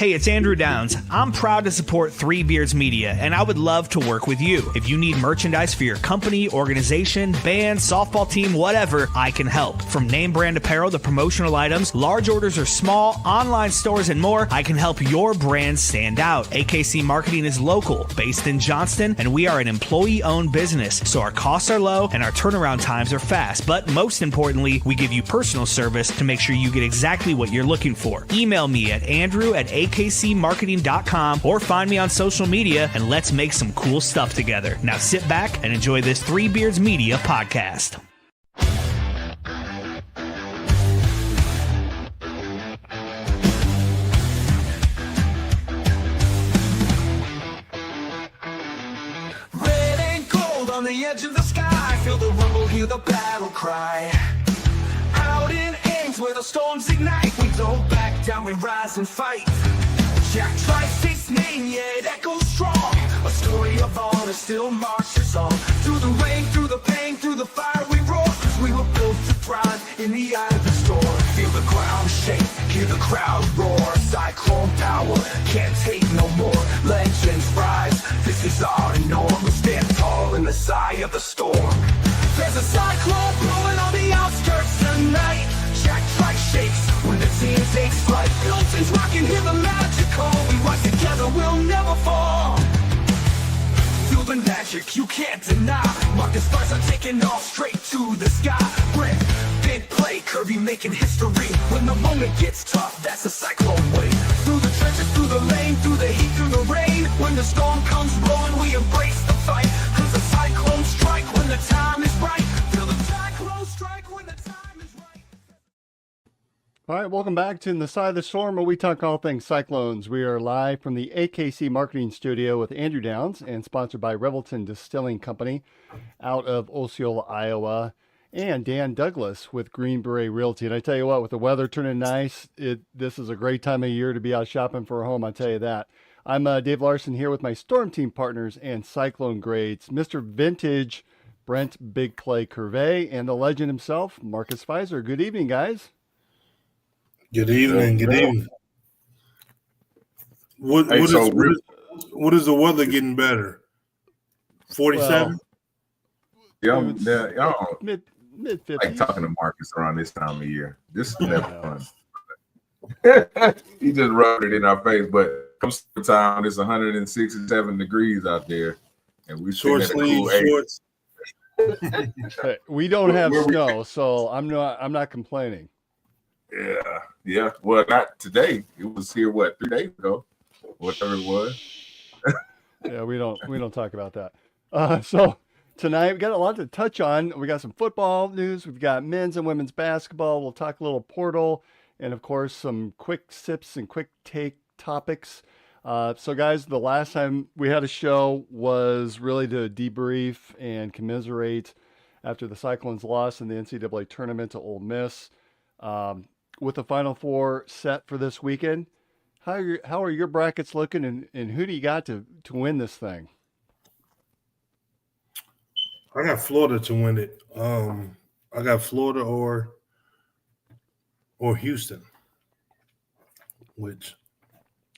Hey, it's Andrew Downs. I'm proud to support Three Beards Media, and I would love to work with you. If you need merchandise for your company, organization, band, softball team, whatever, I can help. From name brand apparel to promotional items, large orders or small, online stores, and more, I can help your brand stand out. AKC Marketing is local, based in Johnston, and we are an employee-owned business, so our costs are low and our turnaround times are fast. But most importantly, we give you personal service to make sure you get exactly what you're looking for. Email me at andrew@akcmarketing.com or find me on social media and let's make some cool stuff together. Now sit back and enjoy this Three Beards Media podcast. Red and gold on the edge of the sky, feel the rumble, hear the battle cry. Out in Ames where the storms ignite, we don't back down, we rise and fight. Jack Tri-State's name, yeah, it echoes strong. A story of honor still marches on. Through the rain, through the pain, through the fire we roar. 'Cause we were built to thrive in the eye of the storm. Feel the ground shake, hear the crowd roar. Cyclone power, can't take no more. Legends rise, this is our norm. We'll stand tall in the eye of the storm. There's a cyclone blowing on the outskirts tonight. Jack Trice shakes when the team takes flight. Milton's rocking, hear the magical. We rise together, we'll never fall. Feel the magic, you can't deny. Marcus Stars are taking off straight to the sky. Brent, big play, Kirby making history. When the moment gets tough, that's a cyclone way. Through the trenches, through the lane, through the heat, through the rain. When the storm comes blowing, we embrace the fight. 'Cause the cyclones strike when the time is right. Feel the cyclones strike when the time is right. All right, welcome back to the Side of the Storm, where we talk all things cyclones. We are live from the AKC Marketing Studio with Andrew Downs and sponsored by Revelton Distilling Company out of Osceola, Iowa, and Dan Douglas with Green Beret Realty. And I tell you what, with the weather turning nice, this is a great time of year to be out shopping for a home, I tell you that. I'm Dave Larson here with my Storm Team partners and Cyclone Grades, Mr. Vintage, Brent Big Play Curvey, and the legend himself, Marcus Pfizer. Good evening, guys. Good evening. Good evening. What is the weather getting better? 47? Well, Mid mid 50s. like talking to Marcus around this time of year. This is never fun. He just rubbed it in our face, but come time, it's 167 degrees out there, and we Short sleeves, shorts. Hey, we don't have snow, so I'm not complaining. Yeah. Well, not today. It was here 3 days ago, whatever it was. Yeah, we don't talk about that. So tonight we got a lot to touch on. We got some football news. We've got men's and women's basketball. We'll talk a little portal, and of course some quick sips and quick take topics. So guys, the last time we had a show was really to debrief and commiserate after the Cyclones lost in the NCAA tournament to Ole Miss. With the Final Four set for this weekend, how are your brackets looking, and who do you got to win this thing? I got Florida to win it. I got Florida or Houston. Which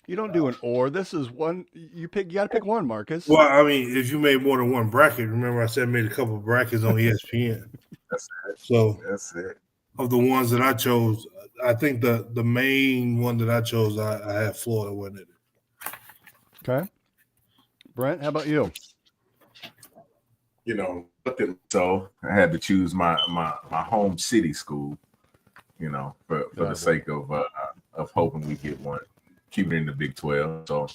you don't do an or. This is one you pick. You got to pick one, Marcus. Well, I mean, if you made more than one bracket, remember I said I made a couple of brackets on ESPN. That's it. So That's it. of the ones that I chose, I think the main one that I chose, I had Florida winning it. Okay. Brent, how about you? So I had to choose my home city school, for the sake of hoping we get one, keep it in the Big 12. So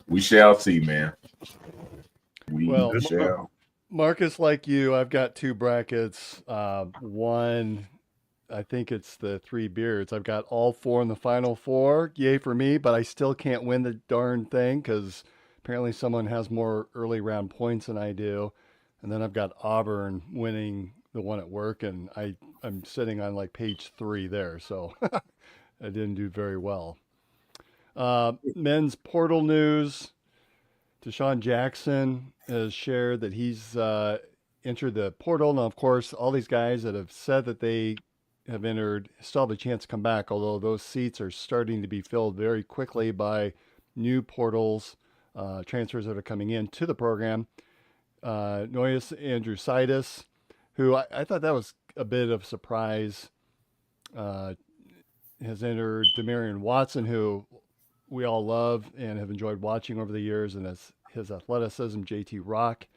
we shall see, man. We shall. Marcus, like you, I've got two brackets. One, I think it's the Three Beards. I've got all four in the Final Four. Yay for me, but I still can't win the darn thing because apparently someone has more early round points than I do. And then I've got Auburn winning the one at work, and I'm sitting on like page 3 there, so I didn't do very well. Men's portal news. Deshaun Jackson has shared that he's entered the portal. Now, of course, all these guys that have said that they have entered still have a chance to come back, although those seats are starting to be filled very quickly by new portals, transfers that are coming in to the program. Noyes Andrewsaitis, who I thought that was a bit of a surprise, has entered. Demarion Watson, who we all love and have enjoyed watching over the years, and his athleticism. JT Rock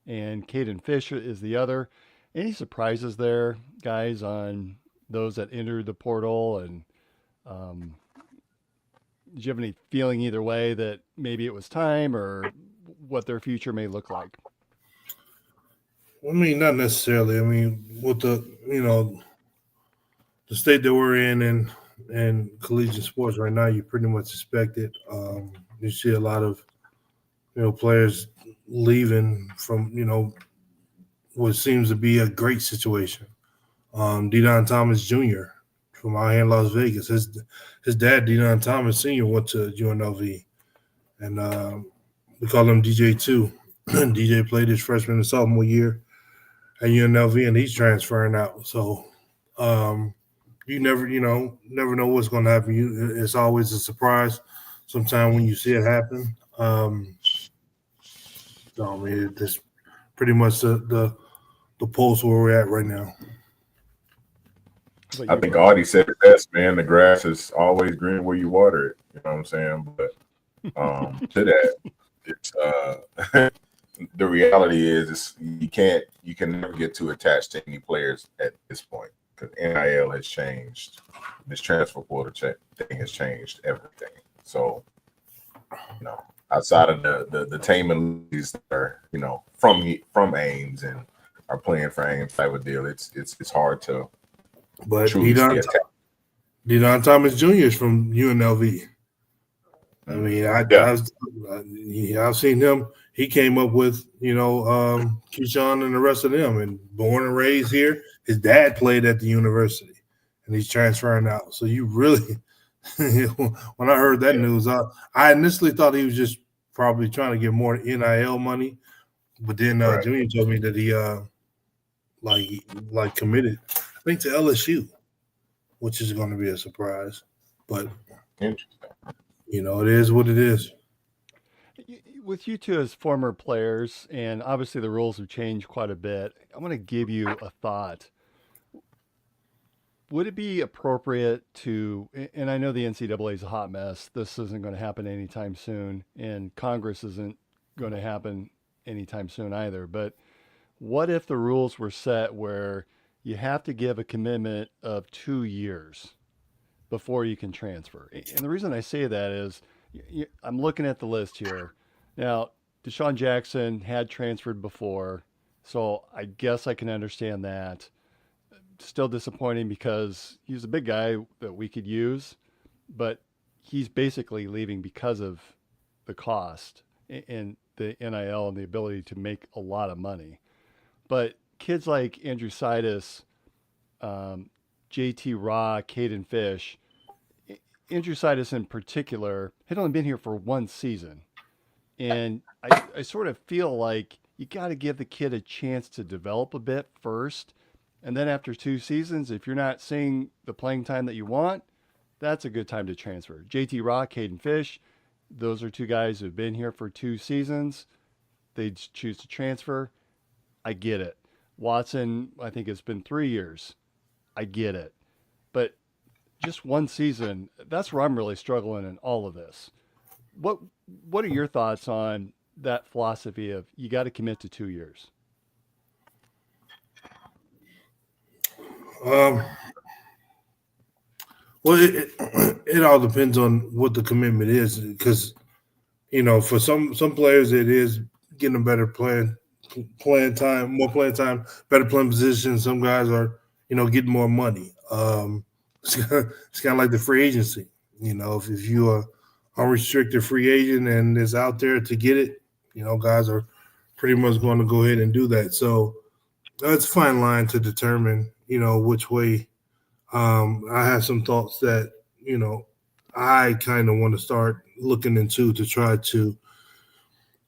and Caden Fish is the other. Any surprises there, guys, on those that entered the portal? And did you have any feeling either way that maybe it was time or what their future may look like? I mean, not necessarily. I mean, with the the state that we're in and collegiate sports right now, you pretty much expect it. You see a lot of players leaving from what seems to be a great situation. Dedon Thomas Jr. from out here in Las Vegas. His dad, Dedon Thomas Sr., went to UNLV, and we call him DJ2. DJ played his freshman and sophomore year at UNLV, and he's transferring out. So you never know what's going to happen. It's always a surprise sometimes when you see it happen. So, I mean, it's pretty much the pulse where we're at right now. I think Audie said it best, man. The grass is always green where you water it. You know what I'm saying? But to that, it's the reality is you can never get too attached to any players at this point because NIL has changed. This transfer portal thing has changed everything. So, outside of the Taman leagues that are from Ames and are playing for Ames type of deal, it's hard to. But Dedon Thomas Jr. is from UNLV. I mean, I've seen him. He came up with Keyshawn and the rest of them, and born and raised here. His dad played at the university, and he's transferring out. So you really, when I heard that news, I initially thought he was just probably trying to get more NIL money, but then Junior told me that he like committed, I think, to LSU, which is going to be a surprise. But Interesting. It is what it is. With you two as former players, and obviously the rules have changed quite a bit, I'm going to give you a thought. Would it be appropriate to, and I know the NCAA is a hot mess, this isn't going to happen anytime soon, and Congress isn't going to happen anytime soon either, but what if the rules were set where you have to give a commitment of 2 years before you can transfer? And the reason I say that is I'm looking at the list here. Now, Deshaun Jackson had transferred before, so I guess I can understand that. Still disappointing because he's a big guy that we could use, but he's basically leaving because of the cost and the NIL and the ability to make a lot of money. But kids like Andrewsaitis, JT Raw, Caden Fish, Andrewsaitis in particular, had only been here for one season. And I sort of feel like you got to give the kid a chance to develop a bit first. And then after 2 seasons, if you're not seeing the playing time that you want, that's a good time to transfer. JT Raw, Caden Fish, those are 2 guys who have been here for 2 seasons. They choose to transfer. I get it. Watson, I think it's been 3 years. I get it. But just 1 season, that's where I'm really struggling in all of this. What are your thoughts on that philosophy of you got to commit to 2 years? Well, it all depends on what the commitment is, because for some players it is getting a better playing time, more playing time, better playing position. Some guys are getting more money. It's kind of like the free agency. If you are unrestricted free agent and is out there to get it, guys are pretty much going to go ahead and do that. So it's a fine line to determine which way. I have some thoughts that I kind of want to start looking into to try to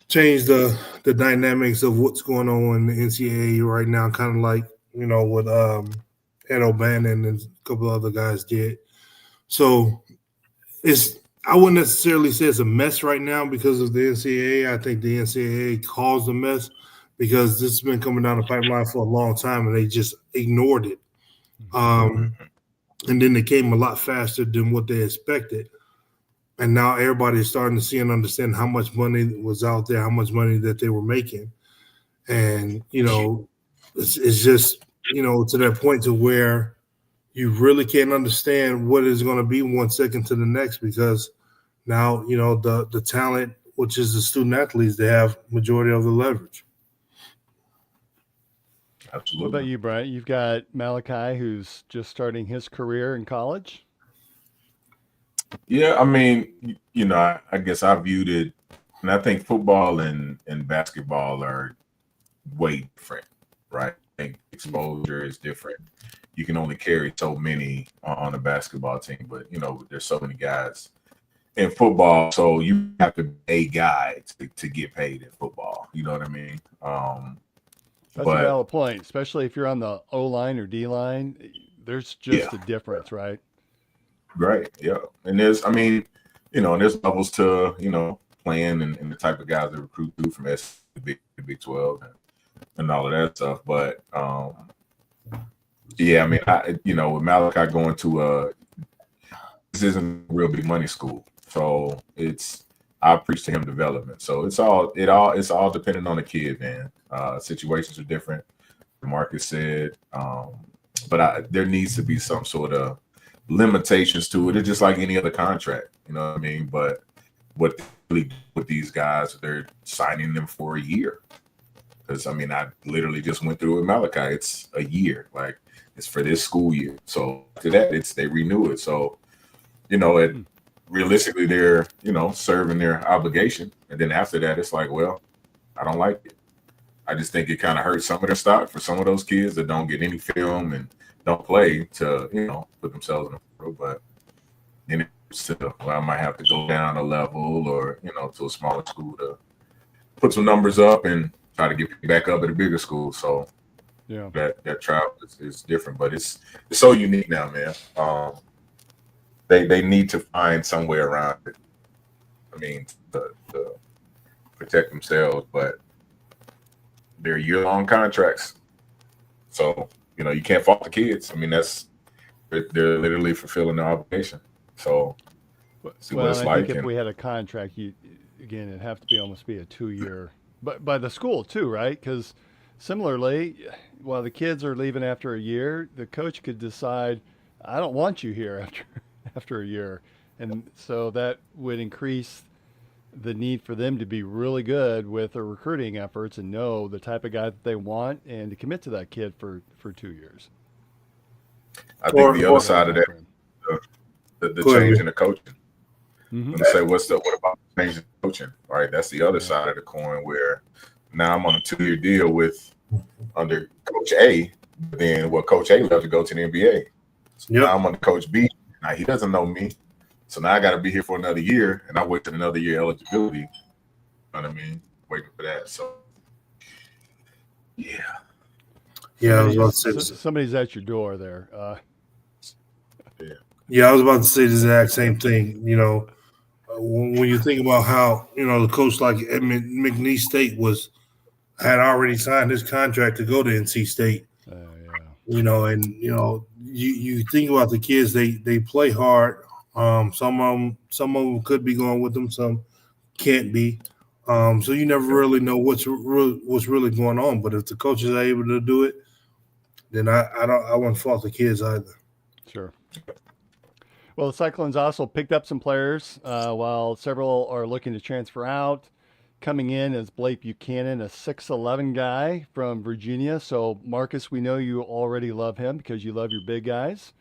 change the dynamics of what's going on in the NCAA right now, kind of like with Ed O'Bannon and a couple other guys did. So I wouldn't necessarily say it's a mess right now because of the NCAA. I think the NCAA caused the mess because this has been coming down the pipeline for a long time and they just ignored it. And then it came a lot faster than what they expected. And now everybody's starting to see and understand how much money was out there, how much money that they were making. And, it's just, to that point to where you really can't understand what is going to be 1 second to the next because now, the talent, which is the student athletes, they have majority of the leverage. Absolutely. What about you, Bryant? You've got Malachi, who's just starting his career in college. Yeah, I mean, I guess I viewed it, and I think football and basketball are way different, right? I think exposure is different. You can only carry so many on a basketball team, but there's so many guys in football, so you have to be a guy to get paid in football. You know what I mean? That's a valid point, especially if you're on the O line or D line. There's just a difference, right? Right. Yeah. And there's levels to, playing and the type of guys that recruit through from S to Big 12 and all of that stuff. But, I mean, with Malachi going to this isn't a real big money school. So I preach to him development. So it's all dependent on the kid, man. Situations are different. Marcus said, but there needs to be some sort of limitations to it. It's just like any other contract, you know what I mean? But what they really do with these guys, they're signing them for a year. Because I mean, I literally just went through it with Malachi. It's a year, like it's for this school year. So after that, they renew it. So, realistically, they're serving their obligation, and then after that, it's like, well, I don't like it. I just think it kind of hurts some of their stock for some of those kids that don't get any film and don't play to, put themselves in the pro. But then I might have to go down a level or, to a smaller school to put some numbers up and try to get back up at a bigger school. So yeah, that travel is different, but it's so unique now, man. They need to find some way around it. I mean, to protect themselves, but they're year-long contracts. So, you can't fault the kids. I mean, they're literally fulfilling their obligation. So, see what it's I like. think if we had a contract, it'd have to almost be a 2-year, but by the school too, right? Because similarly, while the kids are leaving after a year, the coach could decide, I don't want you here after a year, and so that would increase the need for them to be really good with their recruiting efforts and know the type of guy that they want and to commit to that kid for 2 years. I think the other side of that, the change in the coaching. Mm-hmm. And say, what about changing coaching? All right, that's the other side of the coin where now I'm on a 2-year deal under Coach A, but then Coach A left to go to the NBA. So now I'm under Coach B. Now he doesn't know me. So now I got to be here for another year, and I waited another year eligibility. You know what I mean? Waiting for that. So, yeah. Yeah, I was about to say somebody's at your door there. Yeah, I was about to say the exact same thing. When you think about how the coach like McNeese State had already signed his contract to go to NC State. You think about the kids, they play hard. Some of them could be going with them, some can't be. So you never really know what's really going on. But if the coaches are able to do it, then I wouldn't fault the kids either. Sure. Well, the Cyclones also picked up some players while several are looking to transfer out. Coming in is Blake Buchanan, a 6'11" guy from Virginia. So, Marcus, we know you already love him because you love your big guys.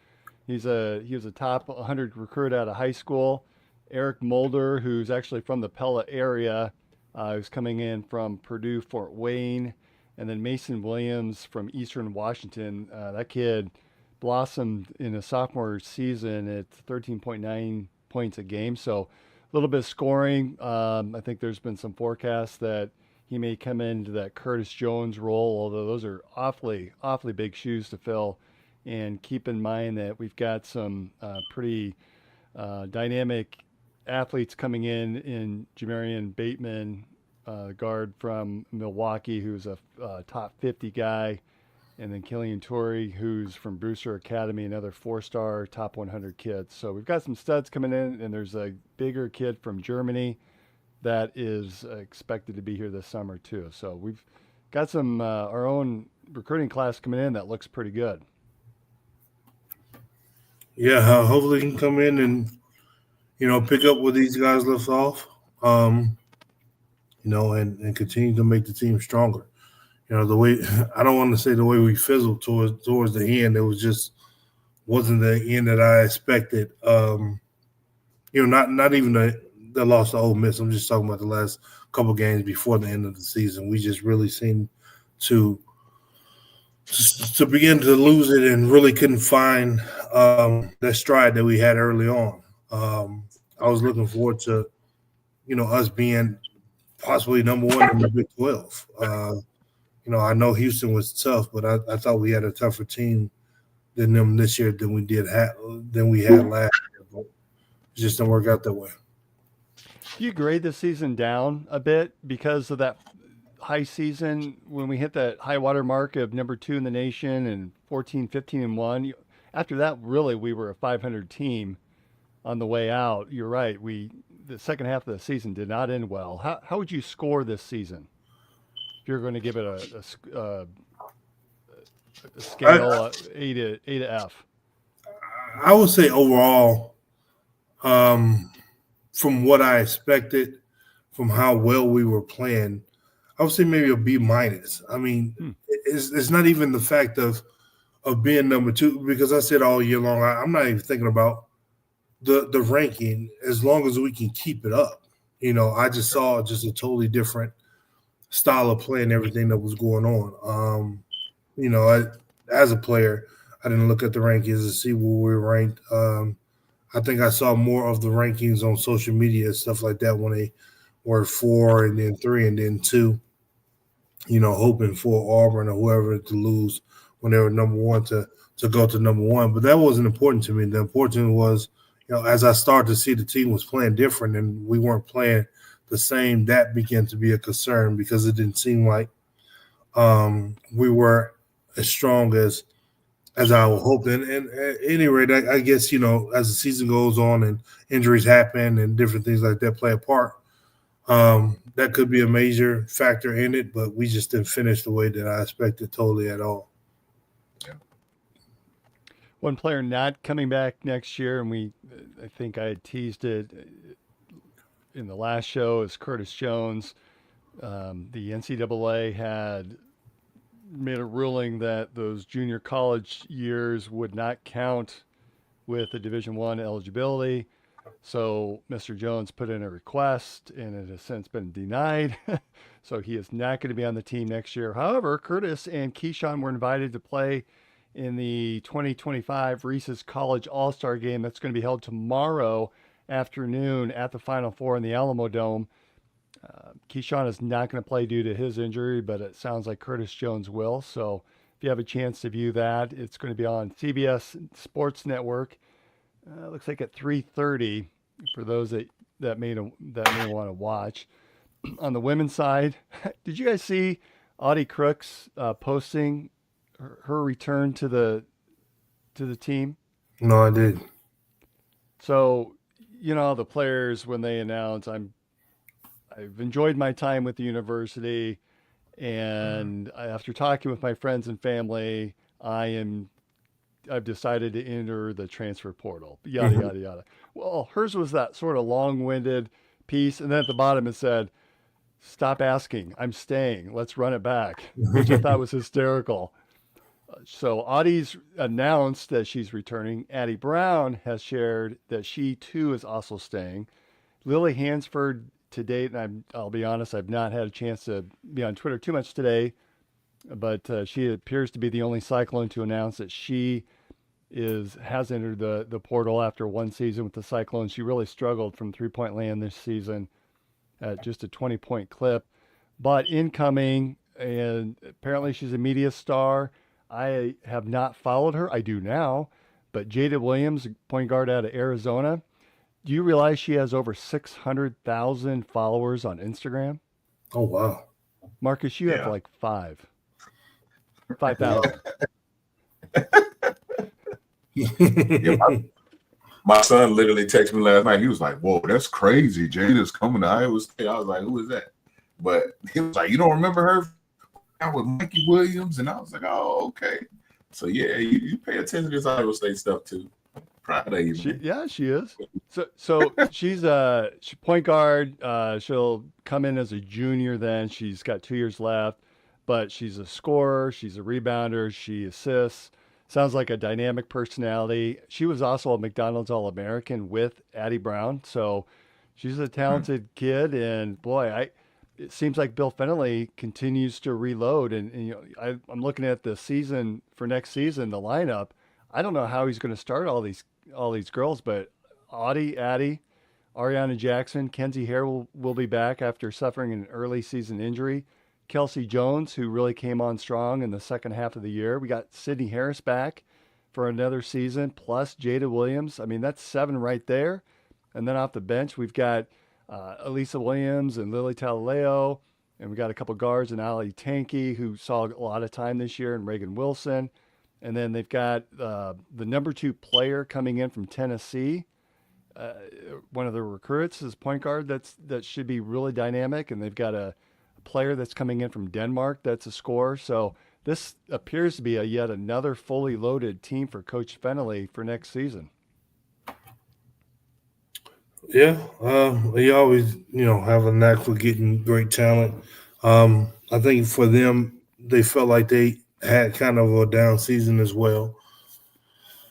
He was a top 100 recruit out of high school. Eric Mulder, who's actually from the Pella area, who's coming in from Purdue Fort Wayne. And then Mason Williams from Eastern Washington. That kid blossomed in a sophomore season at 13.9 points a game. So a little bit of scoring. I think there's been some forecasts that he may come into that Curtis Jones role, although those are awfully big shoes to fill And keep in mind that we've got some pretty dynamic athletes coming in Jamarian Bateman, guard from Milwaukee, who's a top 50 guy, and then Killian Torrey, who's from Brewster Academy, another 4-star top 100 kid. So we've got some studs coming in, and there's a bigger kid from Germany that is expected to be here this summer too. So we've got some our own recruiting class coming in that looks pretty good. Yeah, hopefully he can come in and, pick up where these guys left off, and continue to make the team stronger. The way I don't want to say the way we fizzled towards the end, it was just wasn't the end that I expected. Not even the loss to Ole Miss. I'm just talking about the last couple games before the end of the season. We just really seemed to begin to lose it and really couldn't find that stride that we had early on. I was looking forward to, us being possibly number one in the Big 12. I know Houston was tough, but I thought we had a tougher team than them this year than we had last year. But it just didn't work out that way. Do you grade the season down a bit because of that high season when we hit that high water mark of number 2 in the nation and 14, 15, and 1? After that, really, we were a 500 team on the way out. You're right. The second half of the season did not end well. How would you score this season if you're going to give it a scale A to F? I would say overall, from what I expected, from how well we were playing, I would say maybe a B minus. I mean, it's not even the fact of being number 2, because I said all year long, I'm not even thinking about the ranking as long as we can keep it up. I just saw just a totally different style of play and everything that was going on. As a player, I didn't look at the rankings to see where we were ranked. I think I saw more of the rankings on social media and stuff like that when they were 4 and then 3 and then 2, hoping for Auburn or whoever to lose when they were number 1 to go to number 1. But that wasn't important to me. The important was, as I started to see the team was playing different and we weren't playing the same, that began to be a concern because it didn't seem like we were as strong as I would hope. And at any rate, I guess, as the season goes on and injuries happen and different things like that play a part, that could be a major factor in it, but we just didn't finish the way that I expected totally at all. Yeah. One player not coming back next year, and I think I had teased it in the last show, is Curtis Jones. The NCAA had made a ruling that those junior college years would not count with the Division I eligibility. So Mr. Jones put in a request, and it has since been denied. So he is not going to be on the team next year. However, Curtis and Keyshawn were invited to play in the 2025 Reese's College All-Star Game that's going to be held tomorrow afternoon at the Final Four in the Alamo Dome. Keyshawn is not going to play due to his injury, but it sounds like Curtis Jones will. So if you have a chance to view that, it's going to be on CBS Sports Network. Looks like at 3:30 for those that may want to watch. On the women's side, did you guys see Audie Crooks posting her return to the team? No, I did. So, the players, when they announce, I've enjoyed my time with the university, and after talking with my friends and family, I've decided to enter the transfer portal, yada, yada, yada. Well, hers was that sort of long-winded piece. And then at the bottom it said, stop asking, I'm staying. Let's run it back, which I thought was hysterical. So Audie's announced that she's returning. Addie Brown has shared that she too is also staying. Lily Hansford to date, and I'll be honest, I've not had a chance to be on Twitter too much today, but she appears to be the only Cyclone to announce that she has entered the portal after one season with the Cyclones. She really struggled from three-point land this season at just a 20-point clip. But incoming, and apparently she's a media star. I have not followed her. I do now, but Jada Williams, point guard out of Arizona. Do you realize she has over 600,000 followers on Instagram? Oh wow. Marcus, you have Yeah. like 5,000. Yeah, my son literally texted me last night. He was like, "Whoa, that's crazy. Jada's coming to Iowa State." I was like, "Who is that?" But he was like, "You don't remember her out with Mikey Williams?" And I was like, "Oh, okay." So yeah, you pay attention to this Iowa State stuff too. Proud of you, man. She is. So she's point guard. She'll come in as a junior. Then she's got 2 years left, but she's a scorer. She's a rebounder. She assists. Sounds like a dynamic personality. She was also a McDonald's All-American with Addie Brown. So she's a talented kid. And boy, it seems like Bill Fennelly continues to reload. And you know, I'm looking at the season for next season, the lineup. I don't know how he's going to start all these girls, but Addie, Ariana Jackson, Kenzie Hare will be back after suffering an early season injury. Kelsey Jones, who really came on strong in the second half of the year. We got Sydney Harris back for another season, plus Jada Williams. I mean, that's 7 right there. And then off the bench, we've got Elisa Williams and Lily Talaleo, and we got a couple guards and Ali Tanky, who saw a lot of time this year, and Reagan Wilson. And then they've got the number 2 player coming in from Tennessee. One of the recruits is point guard that should be really dynamic. And they've got a player that's coming in from Denmark that's a scorer. So this appears to be yet another fully loaded team for Coach Fennelly for next season. Yeah, they always, have a knack for getting great talent. I think for them, they felt like they had kind of a down season as well.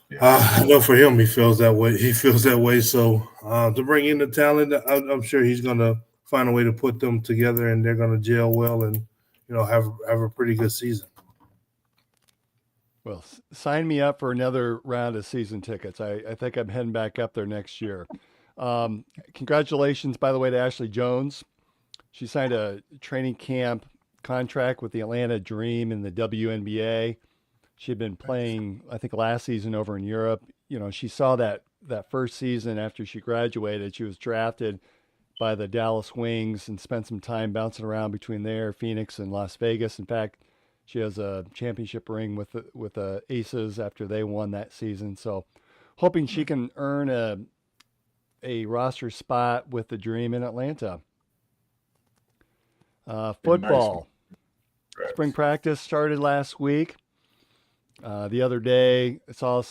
Yeah. I know for him, he feels that way. So to bring in the talent, I'm sure he's going to find a way to put them together, and they're going to gel well and have a pretty good season. Well, sign me up for another round of season tickets. I think I'm heading back up there next year. Congratulations, by the way, to Ashley Jones. She signed a training camp contract with the Atlanta Dream in the WNBA. She had been playing, I think, last season over in Europe. She saw that first season after she graduated. She was drafted by the Dallas Wings and spent some time bouncing around between there, Phoenix, and Las Vegas. In fact, she has a championship ring with the Aces after they won that season. So hoping she can earn a roster spot with the Dream in Atlanta. Football. Nice. Spring practice started last week. The other day, I saw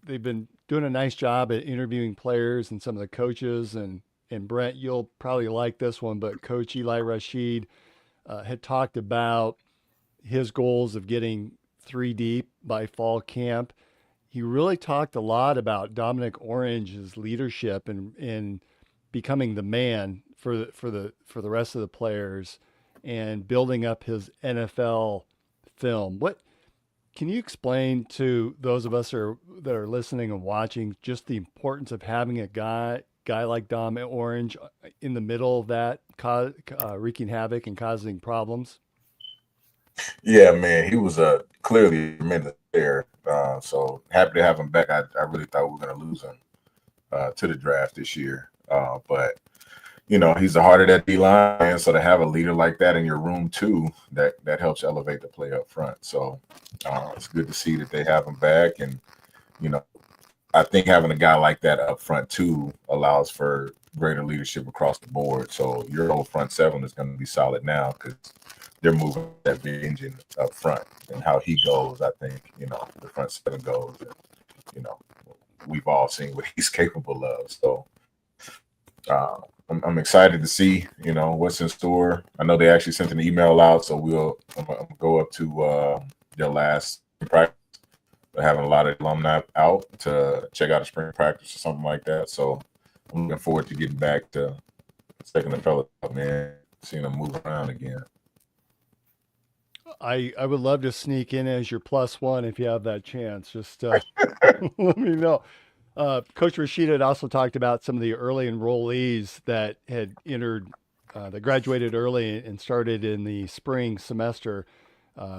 they've been doing a nice job at interviewing players and some of the coaches. And Brent, you'll probably like this one, but Coach Eli Rashid had talked about his goals of getting 3 deep by fall camp. He really talked a lot about Dominic Orange's leadership and becoming the man for the rest of the players and building up his NFL film. What can you explain to those of us that are listening and watching just the importance of having a guy like Dom Orange in the middle of that, wreaking havoc and causing problems? Yeah, man, he was clearly a tremendous player. So happy to have him back. I really thought we were going to lose him to the draft this year. But he's the heart of that D-line, and so to have a leader like that in your room too, that helps elevate the play up front. So it's good to see that they have him back, and I think having a guy like that up front too allows for greater leadership across the board. So your whole front 7 is going to be solid now because they're moving that big engine up front, and how he goes, I think the front 7 goes. And, we've all seen what he's capable of. So I'm excited to see what's in store. I know they actually sent an email out, so I'm gonna go up to their last practice. They're having a lot of alumni out to check out a spring practice or something like that. So I'm looking forward to getting back to taking the fellas up, man, seeing them move around again. I would love to sneak in as your +1 if you have that chance. Just let me know. Coach Rashid had also talked about some of the early enrollees that had entered, that graduated early and started in the spring semester.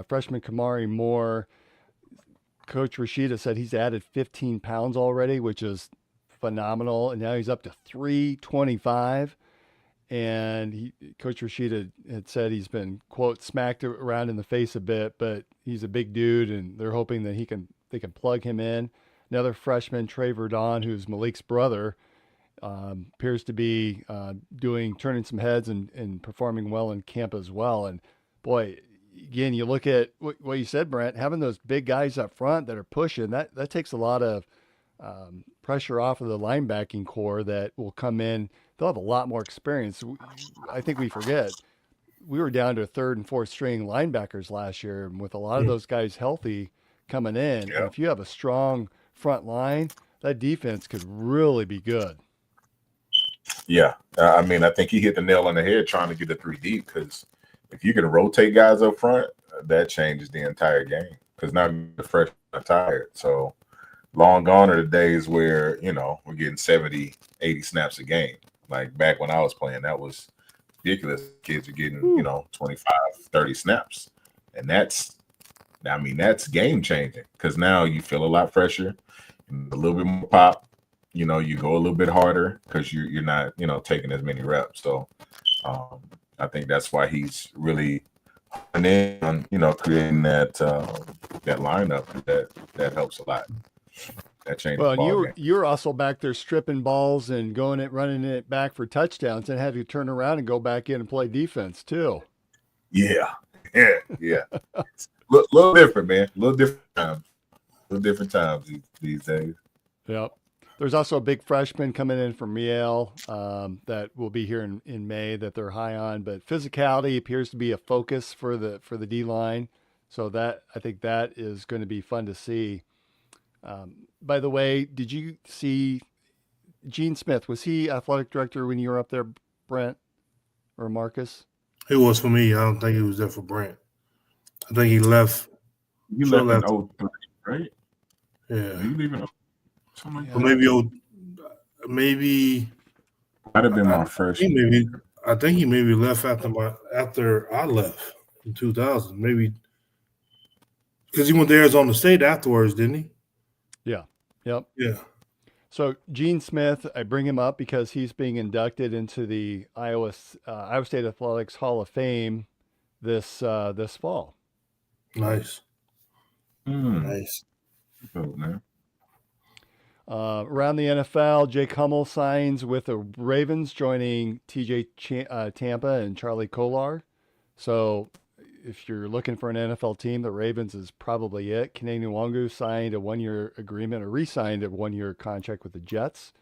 Freshman Kamari Moore, Coach Rashida said he's added 15 pounds already, which is phenomenal. And now he's up to 325. And Coach Rashida had said he's been, quote, smacked around in the face a bit, but he's a big dude, and they're hoping that they can plug him in. Another freshman, Trey Verdon, who's Malik's brother, appears to be turning some heads and performing well in camp as well. And boy, again, you look at what you said, Brent, having those big guys up front that are pushing, that takes a lot of pressure off of the linebacking core that will come in. They'll have a lot more experience. I think we forget we were down to third and fourth string linebackers last year, and with a lot of those guys healthy coming in, and if you have a strong front line, that defense could really be good. Yeah, I mean, I think he hit the nail on the head trying to get the 3 deep, because if you can rotate guys up front, that changes the entire game, because now the freshmen are tired. So long gone are the days where, we're getting 70, 80 snaps a game. Like back when I was playing, that was ridiculous. Kids are getting, 25, 30 snaps. And that's game changing, because now you feel a lot fresher, a little bit more pop. You go a little bit harder because you're not, taking as many reps. So I think that's why he's really in on, creating that lineup that helps a lot. That changes. Well, and you're also back there stripping balls and running it back for touchdowns, and had to turn around and go back in and play defense too. Yeah. Little different, man. Little different times these days. Yep. There's also a big freshman coming in from Yale that will be here in May that they're high on, but physicality appears to be a focus for the D line. So I think that is going to be fun to see. By the way, did you see Gene Smith? Was he athletic director when you were up there, Brent or Marcus? He was for me. I don't think he was there for Brent. I think he left. You left in 03, right? Yeah. You leaving? Something like that. Maybe might have been my first. I think he maybe left after I left in 2000. Maybe because he went to Arizona State afterwards, didn't he? Yeah. Yep. Yeah. So Gene Smith, I bring him up because he's being inducted into the Iowa State Athletics Hall of Fame this fall. Nice. Nice. Oh, man. Around the NFL, Jake Hummel signs with the Ravens, joining TJ Tampa and Charlie Kolar. So if you're looking for an NFL team, the Ravens is probably it. Kene Nwangwu signed a 1-year agreement, or re-signed a 1-year contract with the Jets.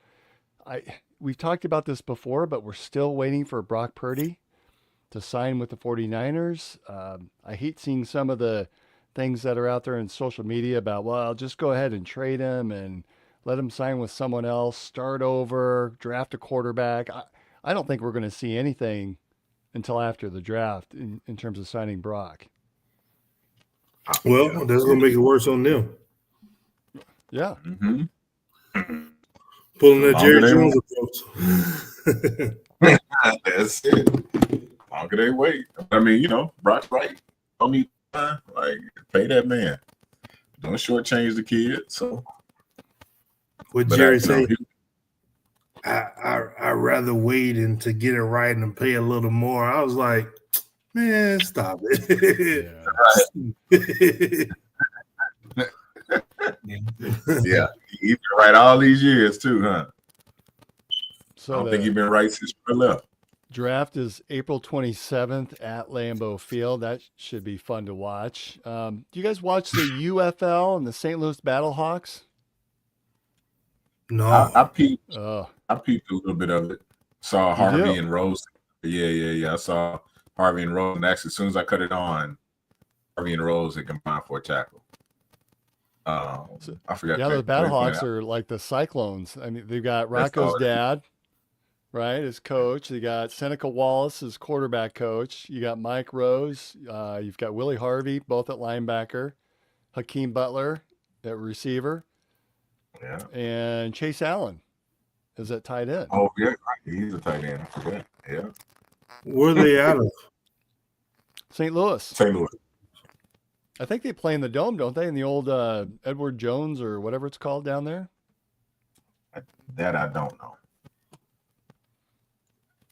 We've talked about this before, but we're still waiting for Brock Purdy to sign with the 49ers. I hate seeing some of the things that are out there in social media about, well, just go ahead and trade him and let him sign with someone else, start over, draft a quarterback. I don't think we're going to see anything until after the draft in terms of signing Brock. Well, that's going to make it worse on them. Yeah. Mm-hmm. Pulling that Jerry Jones approach. That's it. Longer they wait. I mean, Brock's right. Don't need time. Like, pay that man. Don't shortchange the kid. So. What Jerry said, I rather wait and to get it right and pay a little more. I was like, man, stop it. Yeah, he's been right all these years too, huh? So I don't think he's been right since we left. Draft is April 27th at Lambeau Field. That should be fun to watch. Do you guys watch the UFL and the St. Louis Battlehawks? No, I peeped. I peeped a little bit of it. Saw Harvey and Rose. Yeah. I saw Harvey and Rose, and actually, as soon as I cut it on, Harvey and Rose had combined for a tackle. I forgot. Yeah, the Battlehawks are like the Cyclones. I mean, they've got Rocco's dad, right, as coach. They got Seneca Wallace as quarterback coach. You got Mike Rose. You've got Willie Harvey, both at linebacker. Hakeem Butler at receiver. Yeah. And Chase Allen is at tight end. Oh, yeah, right. He's a tight end. I forgot. Yeah. Where are they out of? St. Louis. St. Louis. I think they play in the Dome, don't they? In the old Edward Jones or whatever it's called down there. That I don't know.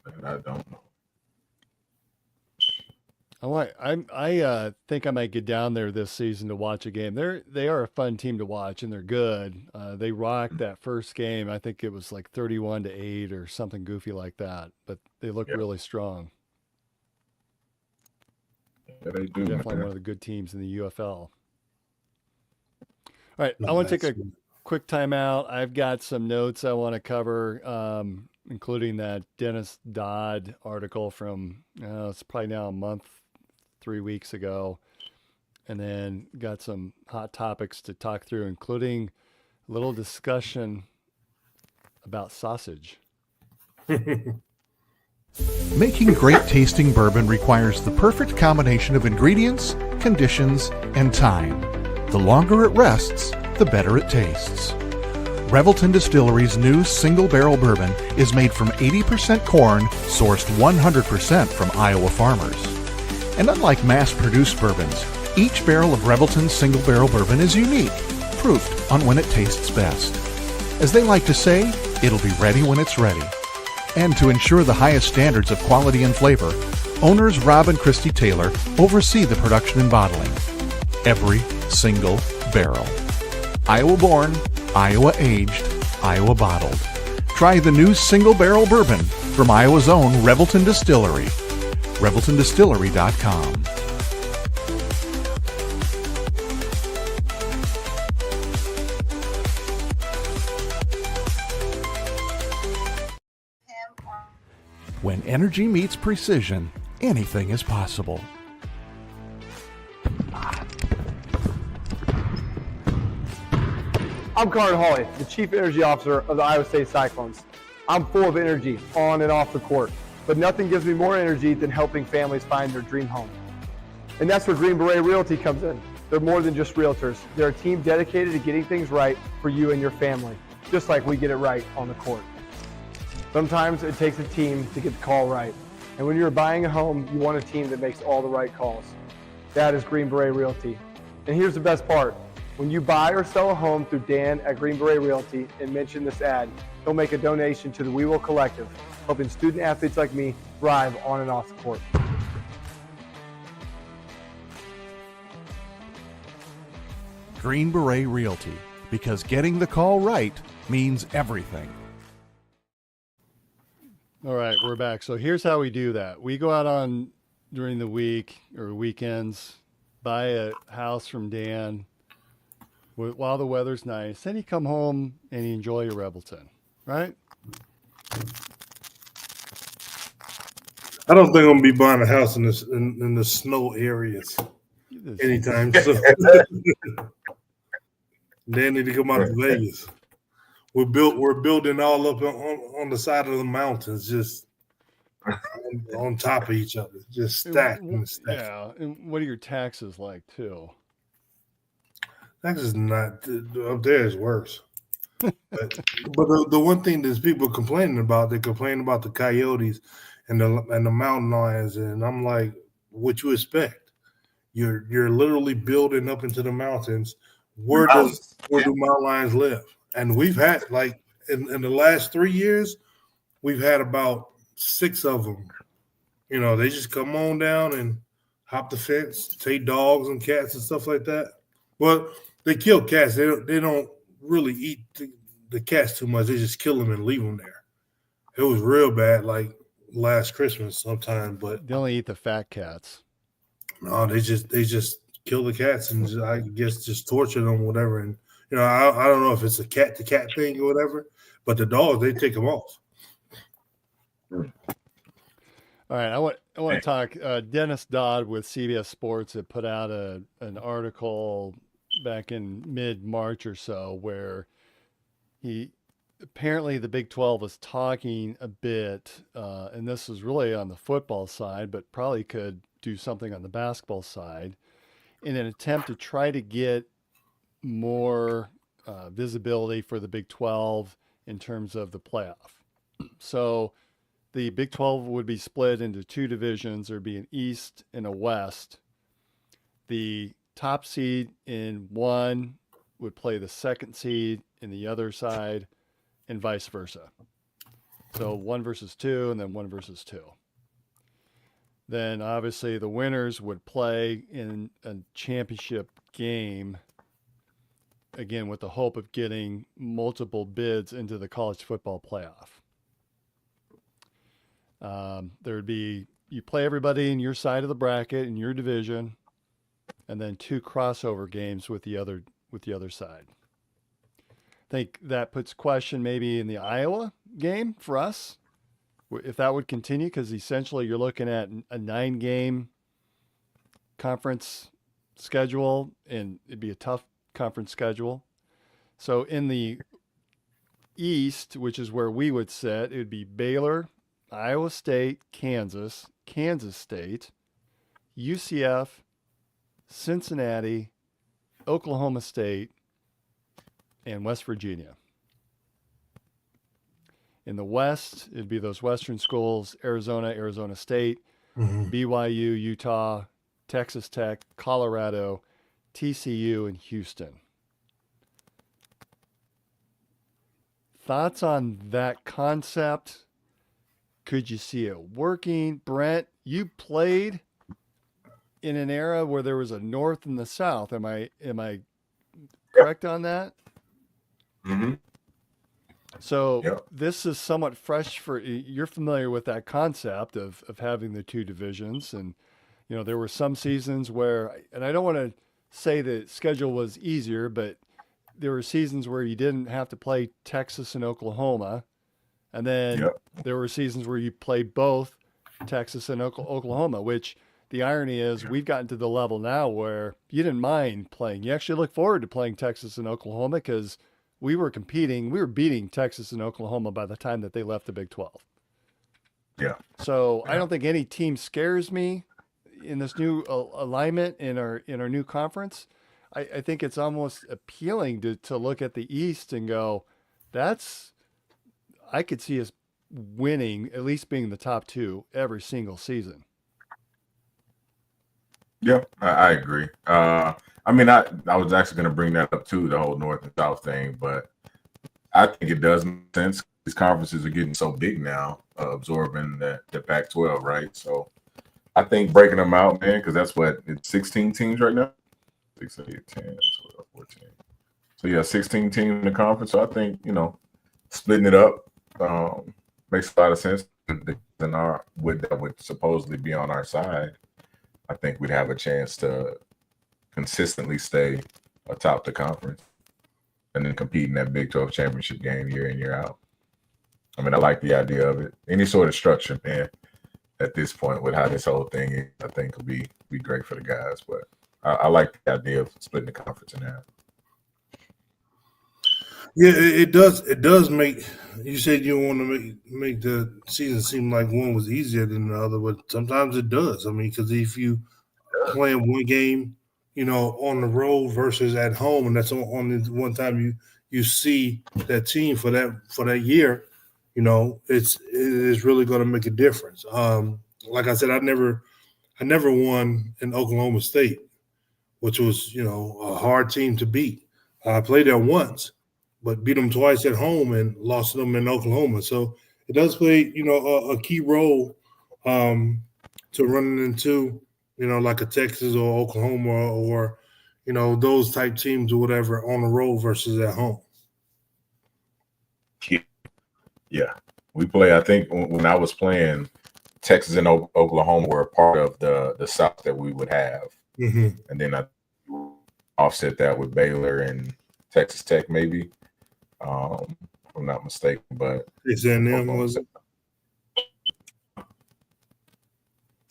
I don't know. I think I might get down there this season to watch a game. They are a fun team to watch, and they're good. They rocked that first game. I think it was like 31-8 or something goofy like that. But they look really strong. Yeah, they do. Definitely one of the good teams in the UFL. All right, I want to take a quick timeout. I've got some notes I want to cover, including that Dennis Dodd article from it's probably now a month, 3 weeks ago, and then got some hot topics to talk through, including a little discussion about sausage. Making great tasting bourbon requires the perfect combination of ingredients, conditions, and time. The longer it rests, the better it tastes. Revelton Distillery's new single barrel bourbon is made from 80% corn, sourced 100% from Iowa farmers. And unlike mass-produced bourbons, each barrel of Revelton's single barrel bourbon is unique, proofed on when it tastes best. As they like to say, it'll be ready when it's ready. And to ensure the highest standards of quality and flavor, owners Rob and Christy Taylor oversee the production and bottling. Every single barrel. Iowa born, Iowa aged, Iowa bottled. Try the new single barrel bourbon from Iowa's own Revelton Distillery. ReveltonDistillery.com. When energy meets precision, anything is possible. I'm Carter Hawley, the Chief Energy Officer of the Iowa State Cyclones. I'm full of energy on and off the court, but nothing gives me more energy than helping families find their dream home. And that's where Green Beret Realty comes in. They're more than just realtors. They're a team dedicated to getting things right for you and your family, just like we get it right on the court. Sometimes it takes a team to get the call right. And when you're buying a home, you want a team that makes all the right calls. That is Green Beret Realty. And here's the best part. When you buy or sell a home through Dan at Green Beret Realty and mention this ad, he'll make a donation to the We Will Collective, helping student athletes like me thrive on and off the court. Green Beret Realty, because getting the call right means everything. All right, we're back. So here's how we do that. We go out on during the week or weekends, buy a house from Dan while the weather's nice. Then you come home and you enjoy your Revelton, right? I don't think I'm gonna be buying a house in this in the snow areas anytime soon. They need to come out to Vegas. We're building all up on the side of the mountains, just on top of each other, just stacked and stacked. Yeah, and what are your taxes like too? Taxes not up there is worse. but the one thing that people complaining about, they complain about the coyotes and the mountain lions, and I'm like, what you expect? You're literally building up into the mountains. Where do mountain lions live? And we've had, like, in the last 3 years, we've had about 6 of them. You know, they just come on down and hop the fence, take dogs and cats and stuff like that. Well, they kill cats. They don't really eat the cats too much. They just kill them and leave them there. It was real bad, like last Christmas sometime. But they only eat the fat cats. No, they just kill the cats and just, I guess just torture them, whatever. And you know, I don't know if it's a cat to cat thing or whatever, but the dogs, they take them off. All right, I want to talk. Dennis Dodd with CBS Sports had put out an article back in mid-March or so where he apparently the Big 12 was talking a bit, and this is really on the football side, but probably could do something on the basketball side in an attempt to try to get more visibility for the Big 12 in terms of the playoff. So the Big 12 would be split into 2 divisions. There'd be an East and a West. The top seed in one would play the second seed in the other side, and vice versa. So 1 versus 2, and then 1 versus 2. Then obviously the winners would play in a championship game, again with the hope of getting multiple bids into the college football playoff. There would be, you play everybody in your side of the bracket in your division, and then 2 crossover games with the other side. I think that puts question maybe in the Iowa game for us, if that would continue, because essentially you're looking at a 9-game conference schedule, and it'd be a tough conference schedule. So in the East, which is where we would sit, it would be Baylor, Iowa State, Kansas, Kansas State, UCF, Cincinnati, Oklahoma State, and West Virginia. In the West, it'd be those Western schools: Arizona, Arizona State, BYU, Utah, Texas Tech, Colorado, TCU, and Houston. Thoughts on that concept? Could you see it working? Brent, you played in an era where there was a North and the South. Am I correct on that? Mm-hmm. So this is somewhat fresh for, you're familiar with that concept of having the 2 divisions. And, you know, there were some seasons where, and I don't want to say the schedule was easier, but there were seasons where you didn't have to play Texas and Oklahoma. And then there were seasons where you played both Texas and Oklahoma, which the irony is we've gotten to the level now where you didn't mind playing. You actually look forward to playing Texas and Oklahoma because we were competing. We were beating Texas and Oklahoma by the time that they left the Big 12. Yeah. So I don't think any team scares me in this new alignment in our new conference. I think it's almost appealing to look at the East and go, I could see us winning, at least being the top 2 every single season. Yeah, I agree. I mean, I was actually going to bring that up too, the whole North and South thing, but I think it does make sense. These conferences are getting so big now, absorbing the Pac-12, right? So I think breaking them out, man, because that's what, it's 16 teams right now? 6, 8, 10, 12, 14. So yeah, 16 teams in the conference. So I think, you know, splitting it up makes a lot of sense. And that would supposedly be on our side. I think we'd have a chance to consistently stay atop the conference and then compete in that Big 12 championship game year in, year out. I mean, I like the idea of it. Any sort of structure, man, at this point with how this whole thing is, I think will be great for the guys. But I like the idea of splitting the conference in half. Yeah, it does. It does make. You said you want to make the season seem like one was easier than the other, but sometimes it does. I mean, because if you playing one game, you know, on the road versus at home, and that's on the one time you see that team for that year, you know, it is really going to make a difference. Like I said, I never won in Oklahoma State, which was, you know, a hard team to beat. I played there once, but beat them twice at home and lost them in Oklahoma. So it does play, you know, a key role to running into, you know, like a Texas or Oklahoma or, you know, those type teams or whatever on the road versus at home. Yeah. We play, I think when I was playing, Texas and Oklahoma were a part of the South that we would have. Mm-hmm. And then I offset that with Baylor and Texas Tech maybe. If I'm not mistaken, but It's A&M, was it?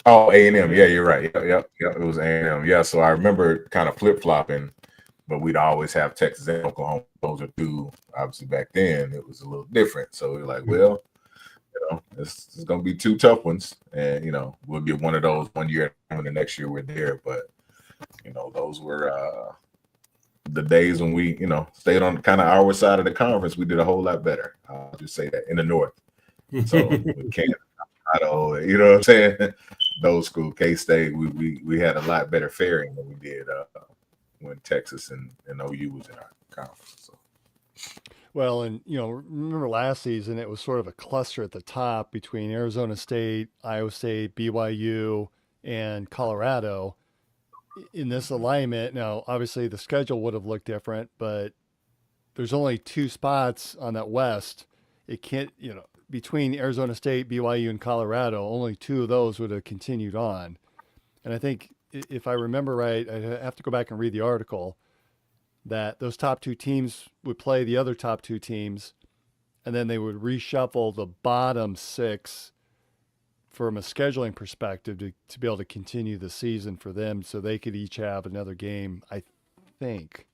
Oh, A&M. Yeah, you're right. Yep. It was A&M. Yeah, so I remember kind of flip-flopping, but we'd always have Texas and Oklahoma. Those are 2. Obviously, back then, it was a little different. So we were like, well, you know, it's going to be 2 tough ones. And, you know, we'll get one of those one year and the next year we're there. But, you know, those were the days when we, you know, stayed on kind of our side of the conference. We did a whole lot better. I'll just say that in the North. So with Kansas, Colorado, you know what I'm saying? Those school, K-State, we had a lot better faring than we did when Texas and OU was in our conference. So. Well, and remember last season it was sort of a cluster at the top between Arizona State, Iowa State, BYU, and Colorado in this alignment. Now, obviously the schedule would have looked different, but there's only 2 spots on that West. It can't, between Arizona State, BYU, and Colorado, only 2 of those would have continued on. And I think if I remember right, I have to go back and read the article, that those top 2 teams would play the other top 2 teams, and then they would reshuffle the bottom 6 from a scheduling perspective to be able to continue the season for them, so they could each have another game, I think.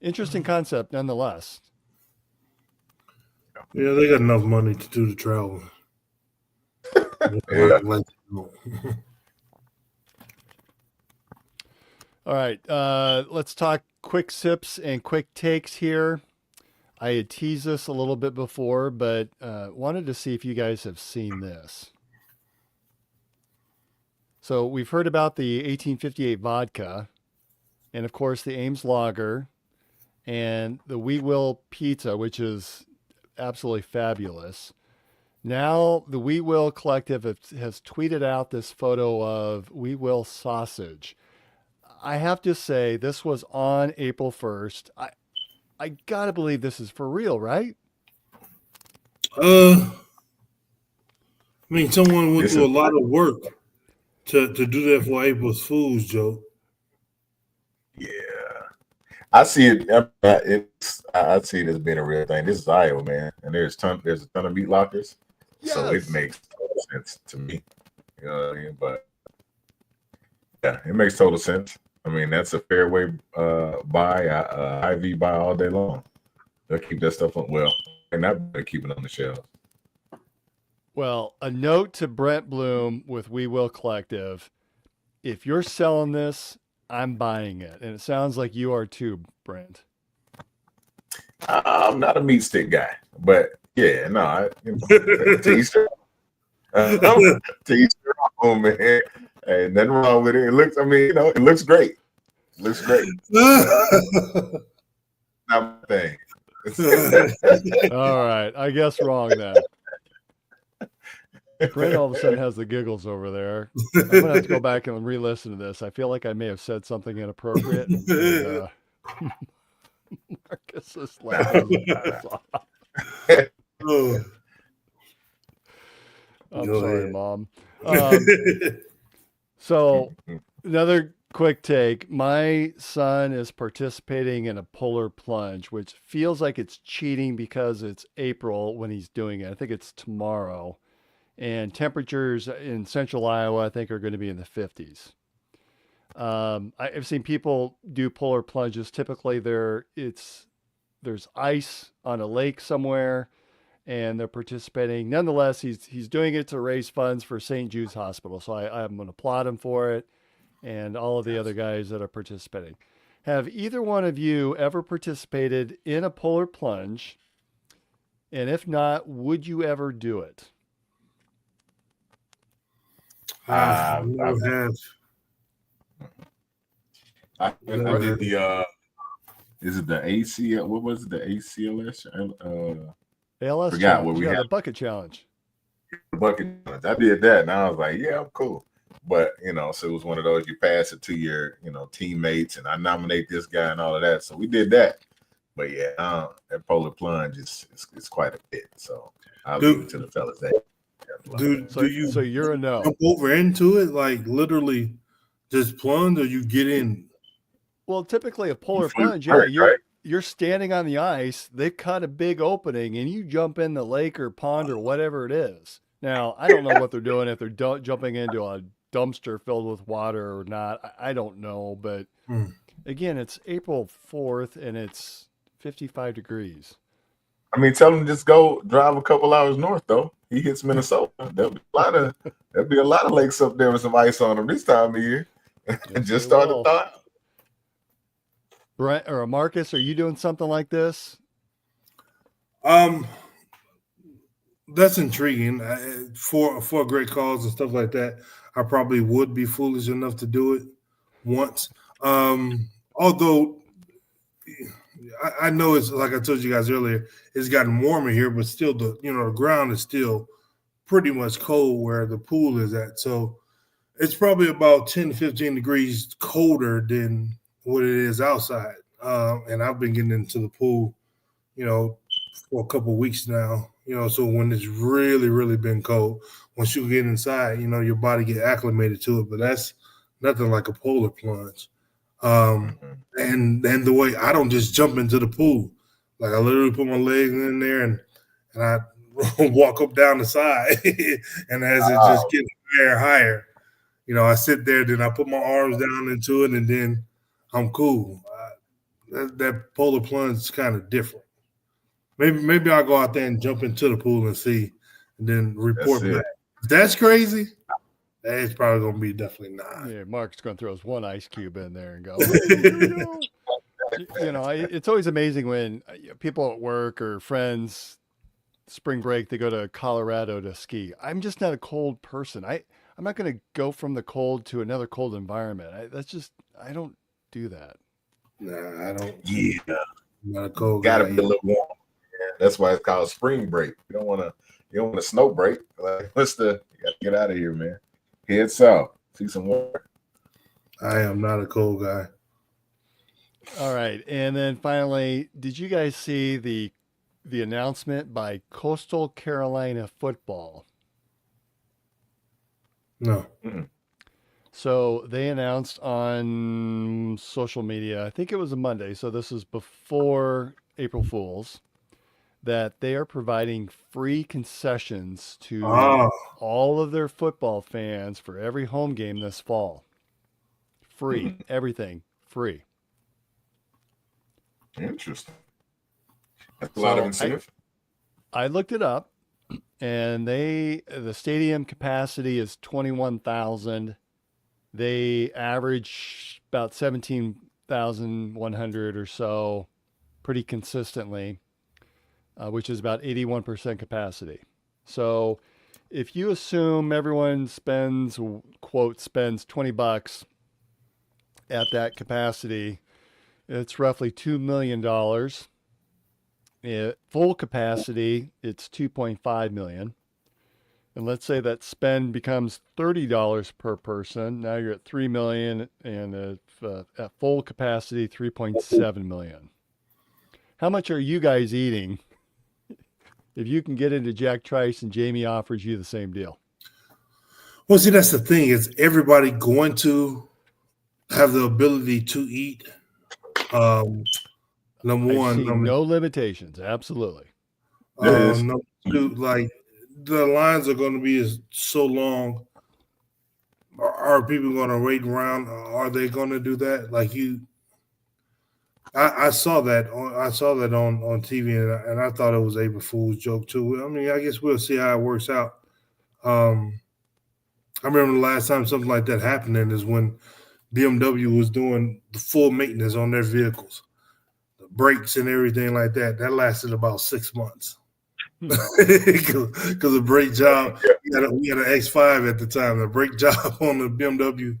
Interesting concept nonetheless. Yeah, they got enough money to do the travel. All right, let's talk quick sips and quick takes here. I had teased this a little bit before, but wanted to see if you guys have seen this. So we've heard about the 1858 vodka, and of course the Ames Lager, and the We Will Pizza, which is absolutely fabulous. Now the We Will Collective has tweeted out this photo of We Will sausage. I have to say, this was on April 1st. I gotta believe this is for real, right? I mean, someone went through a lot of work to do that for April's Fools, Joe. Yeah, I see it. I see it as being a real thing. This is Iowa, man, and there's a ton of meat lockers, so it makes total sense to me. You know what I mean? But yeah, it makes total sense. I mean, that's a fairway buy, IV buy all day long. They'll keep that stuff on. Well, they're not going to keep it on the shelves. Well, a note to Brent Bloom with We Will Collective. If you're selling this, I'm buying it. And it sounds like you are too, Brent. I'm not a meat stick guy, but yeah, no, to Easter. To Easter home, man. Hey, nothing wrong with it. It looks, it looks great. It looks great. Not my thing. All right. I guess wrong then. Brent all of a sudden has the giggles over there. I'm going to have to go back and re-listen to this. I feel like I may have said something inappropriate. And, Marcus is laughing. I'm sorry, Mom. So another quick take. My son is participating in a polar plunge, which feels like it's cheating because it's April when he's doing it. I think it's tomorrow. And temperatures in central Iowa, I think, are going to be in the 50s. I've seen people do polar plunges. Typically, there's ice on a lake somewhere, and they're participating. Nonetheless, he's doing it to raise funds for St. Jude's Hospital. So I'm going to applaud him for it, and all of the other guys that are participating. Have either one of you ever participated in a polar plunge? And if not, would you ever do it? I did the is it the ACL? What was it? The ACLS? ALS forgot challenge. what we had. had. The bucket challenge. Bucket challenge. I did that, and I was like, yeah, I'm cool. But so it was one of those, you pass it to your teammates, and I nominate this guy and all of that. So we did that. But yeah, that polar plunge is quite a bit. So I'll leave it to the fellas there. Dude, so you're a no. Jump over into it, like literally just plunge, or you get in? Well, typically a polar plunge, you're standing on the ice. They cut a big opening, and you jump in the lake or pond or whatever it is. Now, I don't know what they're doing, if they're jumping into a dumpster filled with water or not. I don't know, but again, it's April 4th, and it's 55 degrees. I mean, tell him just go drive a couple hours north, though. He hits Minnesota. There'll be a lot of lakes up there with some ice on them this time of year. Just started thawing. Brent or Marcus, are you doing something like this? That's intriguing. For a great cause and stuff like that, I probably would be foolish enough to do it once. Although I know it's like I told you guys earlier, it's gotten warmer here, but still the ground is still pretty much cold where the pool is at. So it's probably about 10 to 15 degrees colder than what it is outside. And I've been getting into the pool, for a couple of weeks now. So when it's really, really been cold, once you get inside, your body get acclimated to it. But that's nothing like a polar plunge. And the way I don't just jump into the pool, like I literally put my legs in there and I walk up down the side, and as it just gets higher and higher, I sit there, then I put my arms down into it, and then I'm cool. That polar plunge is kind of different. Maybe I'll go out there and jump into the pool and see, and then report back. If that's crazy, it's probably going to be definitely not. Yeah, Mark's going to throw his one ice cube in there and go. It's always amazing when people at work or friends, spring break, they go to Colorado to ski. I'm just not a cold person. I'm not going to go from the cold to another cold environment. I don't do that. Nah, I don't. Yeah, I'm not a cold gotta guy. be a little warm. Yeah, that's why it's called spring break. You don't want to snow break. Like, you gotta get out of here, man. Head south, see some water. I am not a cold guy. All right, and then finally, did you guys see the announcement by Coastal Carolina football? No. Mm-hmm. So they announced on social media, I think it was a Monday, so this is before April Fool's, that they are providing free concessions to all of their football fans for every home game this fall. Free, everything free. Interesting. That's a lot of incentive. I looked it up, and the stadium capacity is 21,000. They average about 17,100 or so pretty consistently, which is about 81% capacity. So if you assume everyone spends $20 at that capacity, it's roughly $2 million. At full capacity, it's $2.5 million. And let's say that spend becomes $30 per person. Now you're at $3 million, and at full capacity, $3.7 million. How much are you guys eating if you can get into Jack Trice and Jamie offers you the same deal? Well, see, that's the thing. Is everybody going to have the ability to eat? Number one. No limitations. Absolutely. Number two, like, the lines are going to be so long. Are people going to wait around? Are they going to do that? Like I saw that. I saw that on TV, and I thought it was April Fool's joke too. I mean, I guess we'll see how it works out. I remember the last time something like that happened, and is when BMW was doing the full maintenance on their vehicles, the brakes and everything like that. That lasted about 6 months. Because the brake job, we had an X5 at the time. The brake job on the BMW,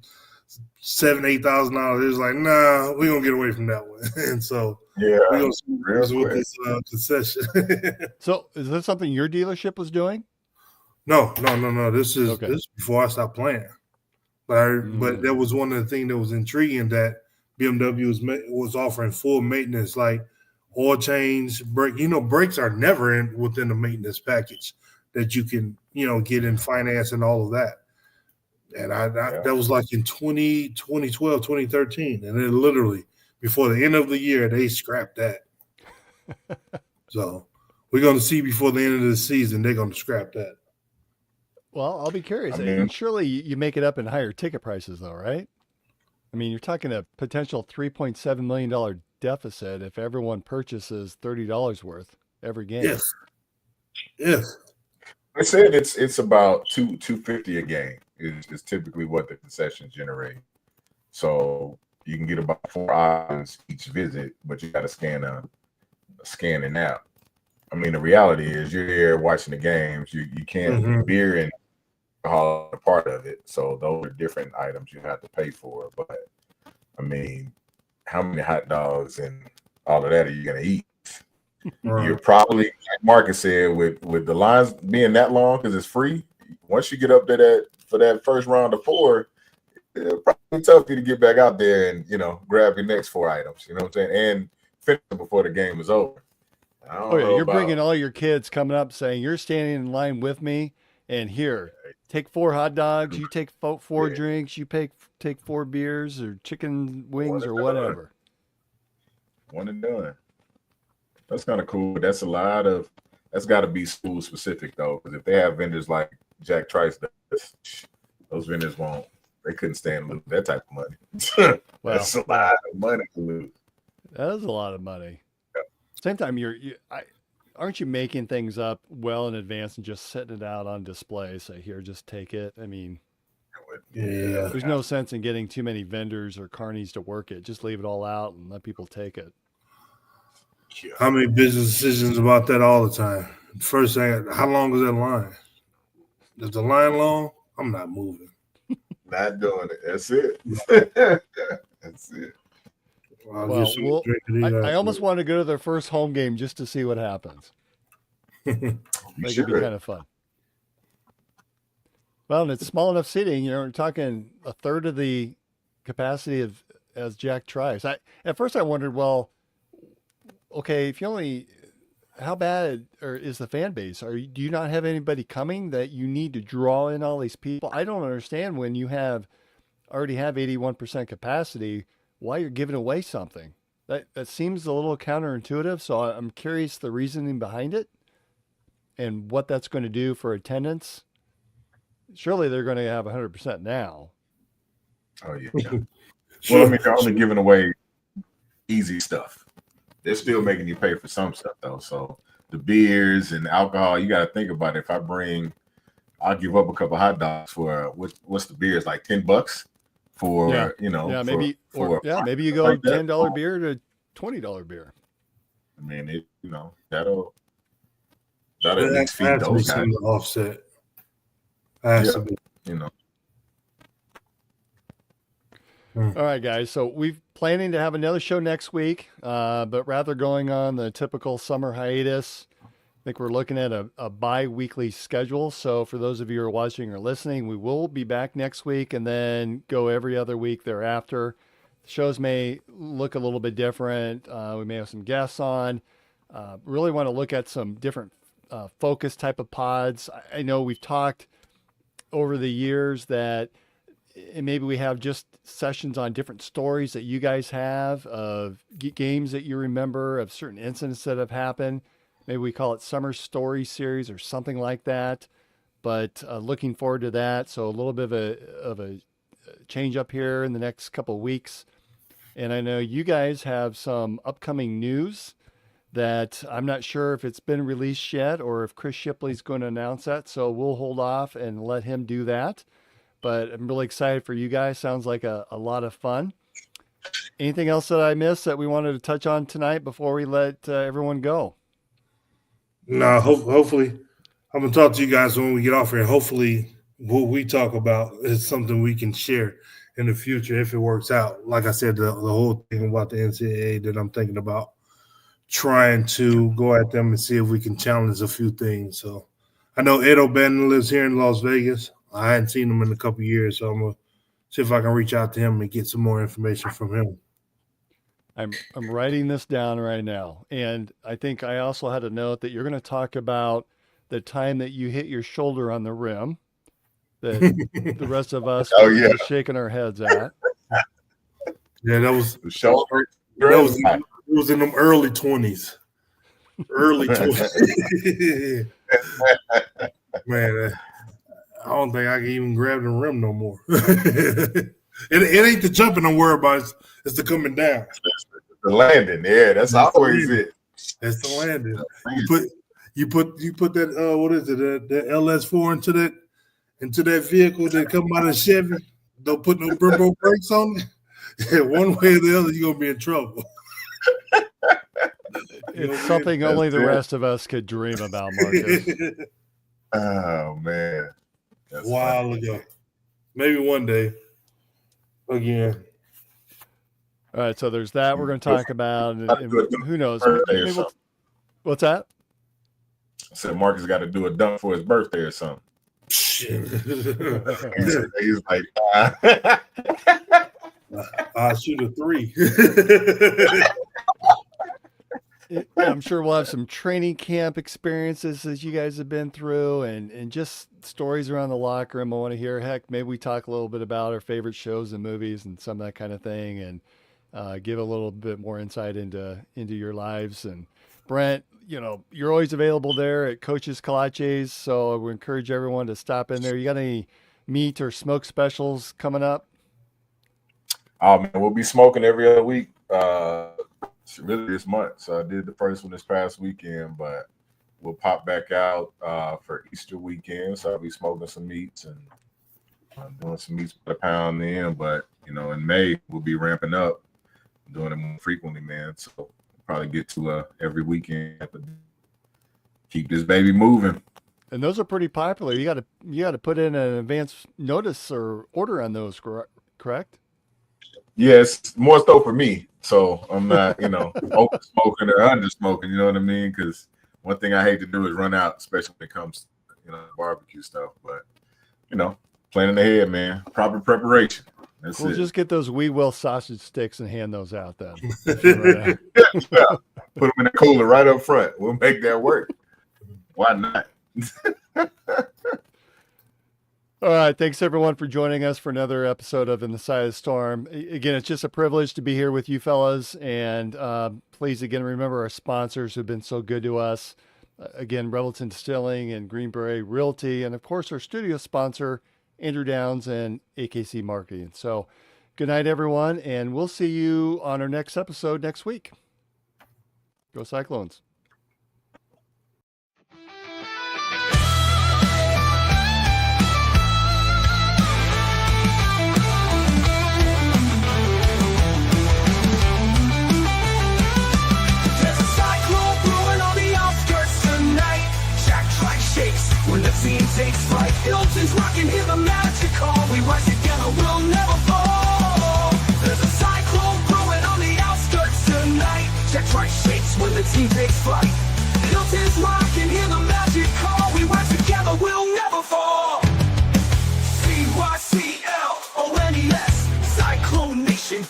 $7,000-8,000. It was like, nah, we're gonna get away from that one. And so we're gonna see with this concession. So is this something your dealership was doing? No. This is before I stopped playing. But that was one of the things that was intriguing, that BMW was offering full maintenance, like oil change, brake. Brakes are never within the maintenance package that you can, get in finance and all of that. And that was like in 2012, 2013. And then literally before the end of the year, they scrapped that. So we're going to see before the end of the season, they're going to scrap that. Well, I'll be curious. Surely you make it up in higher ticket prices, though, right? I mean, you're talking a potential $3.7 million deficit if everyone purchases $30 worth every game. Yes. I said it's about $250 a game is typically what the concessions generate. So you can get about 4 items each visit, but you got to scan an app. I mean, the reality is you're here watching the games. You can't beer and alcohol are part of it. So those are different items you have to pay for. But I mean, how many hot dogs and all of that are you gonna eat? You're probably, like Marcus said, with the lines being that long because it's free. Once you get up to that for that first round of 4, it'll probably be tough for you to get back out there and grab your next 4 items. You know what I'm saying? And finish them before the game is over. Oh yeah, you're bringing all your kids coming up saying you're standing in line with me, and here, take 4 hot dogs. You take 4 drinks. You take 4 beers or chicken wings or whatever. One and done. That's kind of cool. That's that's got to be school specific though, because if they have vendors like Jack Trice does, those vendors they couldn't stand to lose that type of money. That's a lot of money to lose. That is a lot of money. Yeah. Same time, aren't you making things up well in advance and just setting it out on display? Say, here, just take it. I mean, there's no sense in getting too many vendors or carnies to work it. Just leave it all out and let people take it. How many business decisions about that all the time? First thing, how long is that line? Is the line long? I'm not moving. Not doing it. That's it. That's it. Well, I almost want to go to their first home game just to see what happens. It could be kind of fun. Well, and it's small enough seating. We're talking a third of the capacity as Jack Trice. At first I wondered, well, okay, how bad is the fan base? Do you not have anybody coming that you need to draw in all these people? I don't understand when you already have 81% capacity, why you're giving away something. That seems a little counterintuitive. So I'm curious the reasoning behind it and what that's going to do for attendance. Surely they're going to have 100% now. Oh yeah. Well, I mean, they're only giving away easy stuff. They're still making you pay for some stuff though. So the beers and the alcohol, you got to think about it. If I'll give up a couple hot dogs for what's the beers, like $10 for maybe you go like $10 beer to $20 beer. I mean, that'll at least feed those guys. Offset. To be. All right, guys. So we're planning to have another show next week, but rather going on the typical summer hiatus. I think we're looking at a bi-weekly schedule. So for those of you who are watching or listening, we will be back next week and then go every other week thereafter. The shows may look a little bit different. We may have some guests on. Really want to look at some different focus type of pods. I know we've talked over the years that maybe we have just sessions on different stories that you guys have of games that you remember, of certain incidents that have happened. Maybe we call it Summer Story Series or something like that. But looking forward to that. So a little bit of a change up here in the next couple of weeks. And I know you guys have some upcoming news that I'm not sure if it's been released yet or if Chris Shipley's going to announce that. So we'll hold off and let him do that. But I'm really excited for you guys. Sounds like a lot of fun. Anything else that I missed that we wanted to touch on tonight before we let everyone go? No, hopefully I'm going to talk to you guys when we get off here. Hopefully what we talk about is something we can share in the future if it works out. Like I said, the whole thing about the NCAA that I'm thinking about, trying to go at them and see if we can challenge a few things. So I know Ed O'Bannon lives here in Las Vegas. I hadn't seen him in a couple of years, so I'm going to see if I can reach out to him and get some more information from him. I'm writing this down right now. And I think I also had a note that you're going to talk about the time that you hit your shoulder on the rim that the rest of us were shaking our heads at. Yeah, that was the shoulder. It was in them early 20s. Early 20s. Man, I don't think I can even grab the rim no more. It ain't the jumping I'm worried about. It's the coming down. The landing, yeah, that's always it. That's the landing. You put that what is it? The LS4 into that vehicle that come out of Chevy. Don't put no Brembo brakes on it. One way or the other, you're gonna be in trouble. It's something only the rest of us could dream about, Marcus. Oh man, that's a while ago. Maybe one day. Again. All right, so there's that we're going to talk about, and who knows? Birthday or Maybe something. what's that? I said Marcus got to do a dunk for his birthday or something. Shit. He's like, I'll shoot a 3. I'm sure we'll have some training camp experiences that you guys have been through, and just stories around the locker room I want to hear. Heck, maybe we talk a little bit about our favorite shows and movies and some of that kind of thing, and give a little bit more insight into your lives. And Brent, you're always available there at Coach's Kolaches, so I would encourage everyone to stop in there. You got any meat or smoke specials coming up? oh man, we'll be smoking every other week. It's really this month. So I did the first one this past weekend, but we'll pop back out for Easter weekend. So I'll be smoking some meats and doing some meats per pound then. But in May we'll be ramping up, doing it more frequently, man. So we'll probably get to every weekend, but keep this baby moving. And those are pretty popular. You got to put in an advance notice or order on those, correct? Yes, more so for me. So I'm not, over smoking or under smoking. You know what I mean? Because one thing I hate to do is run out, especially when it comes to barbecue stuff. But planning ahead, man. Proper preparation. That's We'll it. just get those We Will sausage sticks and hand those out then. Yeah. Put them in the cooler right up front. We'll make that work. Why not? All right. Thanks, everyone, for joining us for another episode of In the Side of the Storm. Again, it's just a privilege to be here with you fellas. And please, again, remember our sponsors who've been so good to us. Again, Revelton Distilling and Green Beret Realty. And, of course, our studio sponsor, Andrew Downs and AKC Marketing. So good night, everyone. And we'll see you on our next episode next week. Go Cyclones. There's a cyclone brewing on the outskirts tonight. Jack Tribe shakes when the scene takes flight. Hilton's rocking, hear the magic call. We rise together, we'll never fall. There's a cyclone brewing on the outskirts tonight. Jack Tribe shakes when the team takes flight. Hilton's rocking, hear the magic call. We rise together, we'll never fall. CYCLONES, Cyclone Nation.